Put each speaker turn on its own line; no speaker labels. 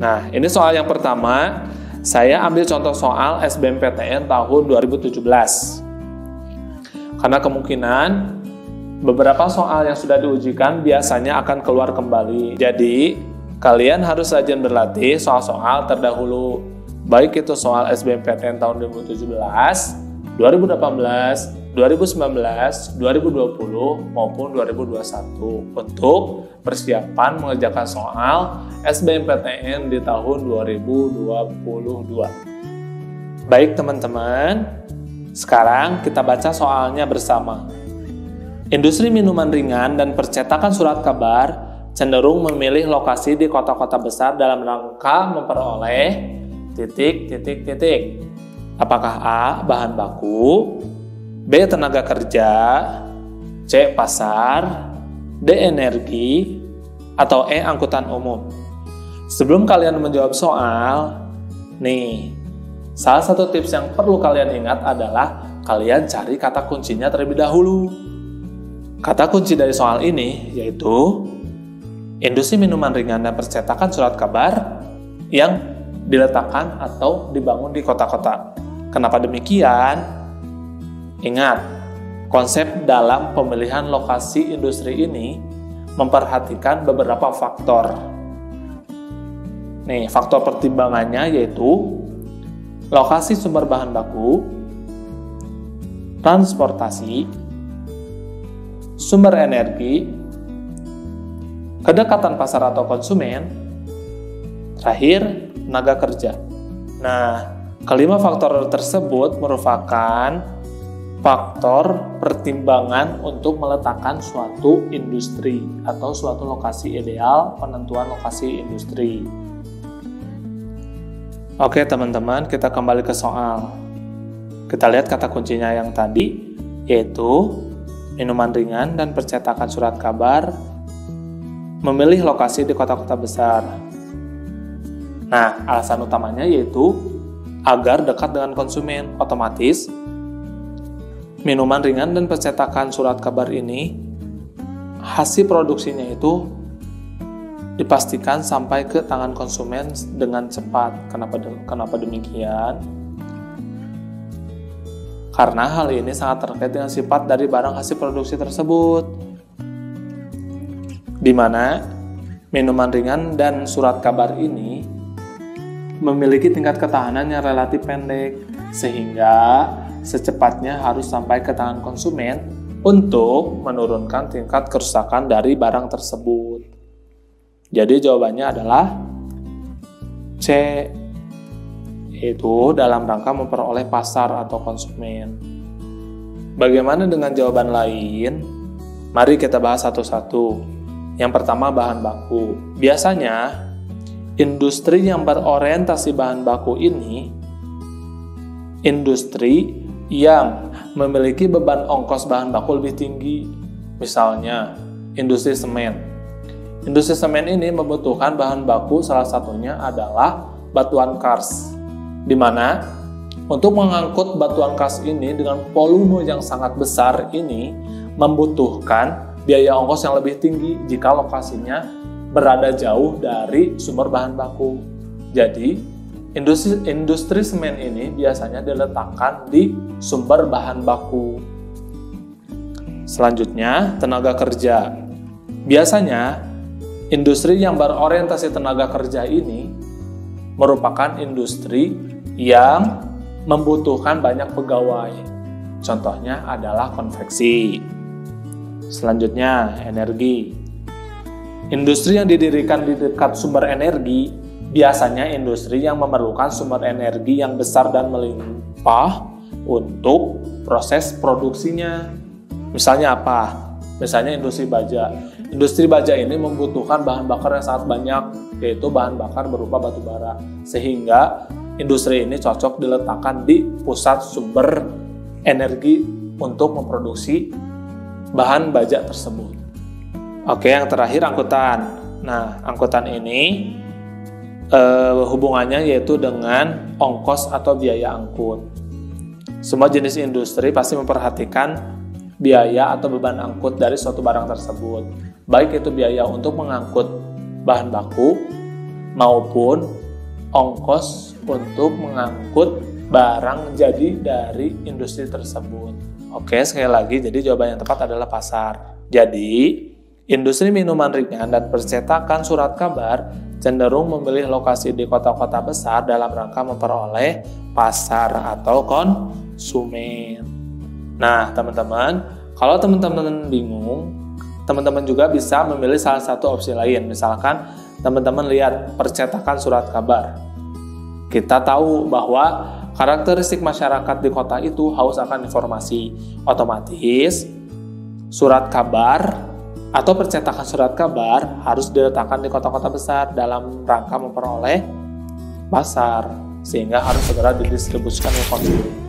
Nah, ini soal yang pertama. Saya ambil contoh soal SBMPTN tahun 2017. Karena kemungkinan beberapa soal yang sudah diujikan biasanya akan keluar kembali. Jadi, kalian harus rajin berlatih soal-soal terdahulu. Baik itu soal SBMPTN tahun 2017, 2018, 2019, 2020, maupun 2021 untuk persiapan mengerjakan soal SBMPTN di tahun 2022. Baik teman-teman, sekarang kita baca soalnya bersama. Industri minuman ringan dan percetakan surat kabar cenderung memilih lokasi di kota-kota besar dalam rangka memperoleh ... Apakah A. bahan baku, B. tenaga kerja, C. pasar, D. energi, atau E. angkutan umum? Sebelum kalian menjawab soal, nih, salah satu tips yang perlu kalian ingat adalah kalian cari kata kuncinya terlebih dahulu. Kata kunci dari soal ini yaitu industri minuman ringan dan percetakan surat kabar yang diletakkan atau dibangun di kota-kota. Kenapa demikian? Ingat, konsep dalam pemilihan lokasi industri ini memperhatikan beberapa faktor. Nih, faktor pertimbangannya yaitu lokasi sumber bahan baku, transportasi, sumber energi, kedekatan pasar atau konsumen, terakhir, tenaga kerja. Nah, kelima faktor tersebut merupakan faktor pertimbangan untuk meletakkan suatu industri atau suatu lokasi ideal penentuan lokasi industri. Oke teman-teman, kita kembali ke soal. Kita lihat kata kuncinya yang tadi, yaitu minuman ringan dan percetakan surat kabar memilih lokasi di kota-kota besar. Nah, alasan utamanya yaitu agar dekat dengan konsumen. Otomatis, minuman ringan dan percetakan surat kabar ini hasil produksinya itu dipastikan sampai ke tangan konsumen dengan cepat. Kenapa demikian? Karena hal ini sangat terkait dengan sifat dari barang hasil produksi tersebut, di mana minuman ringan dan surat kabar ini memiliki tingkat ketahanan yang relatif pendek, sehingga secepatnya harus sampai ke tangan konsumen untuk menurunkan tingkat kerusakan dari barang tersebut. Jadi jawabannya adalah C, yaitu dalam rangka memperoleh pasar atau konsumen. Bagaimana dengan jawaban lain? Mari kita bahas satu-satu. Yang pertama, bahan baku. Biasanya industri yang berorientasi bahan baku ini industri yang memiliki beban ongkos bahan baku lebih tinggi. Misalnya, industri semen. Industri semen ini membutuhkan bahan baku, salah satunya adalah batuan kars, di mana untuk mengangkut batuan kars ini dengan volume yang sangat besar ini membutuhkan biaya ongkos yang lebih tinggi jika lokasinya berada jauh dari sumber bahan baku. Jadi, industri semen ini biasanya diletakkan di sumber bahan baku. Selanjutnya, tenaga kerja. Biasanya, industri yang berorientasi tenaga kerja ini merupakan industri yang membutuhkan banyak pegawai. Contohnya adalah konveksi. Selanjutnya, energi. Industri yang didirikan di dekat sumber energi biasanya industri yang memerlukan sumber energi yang besar dan melimpah untuk proses produksinya. Misalnya apa? Misalnya industri baja. Industri baja ini membutuhkan bahan bakar yang sangat banyak, yaitu bahan bakar berupa batu bara. Sehingga industri ini cocok diletakkan di pusat sumber energi untuk memproduksi bahan baja tersebut. Oke, yang terakhir angkutan. Nah, angkutan ini hubungannya yaitu dengan ongkos atau biaya angkut. Semua jenis industri pasti memperhatikan biaya atau beban angkut dari suatu barang tersebut. Baik itu biaya untuk mengangkut bahan baku, maupun ongkos untuk mengangkut barang jadi dari industri tersebut. Oke, sekali lagi, jadi jawaban yang tepat adalah pasar. Jadi, industri minuman ringan dan percetakan surat kabar cenderung memilih lokasi di kota-kota besar dalam rangka memperoleh pasar atau konsumen. Nah, teman-teman, kalau teman-teman bingung, teman-teman juga bisa memilih salah satu opsi lain. Misalkan, teman-teman lihat percetakan surat kabar. Kita tahu bahwa karakteristik masyarakat di kota itu haus akan informasi. Otomatis, surat kabar atau percetakan surat kabar harus diletakkan di kota-kota besar dalam rangka memperoleh pasar, sehingga harus segera didistribusikan ke konsumen.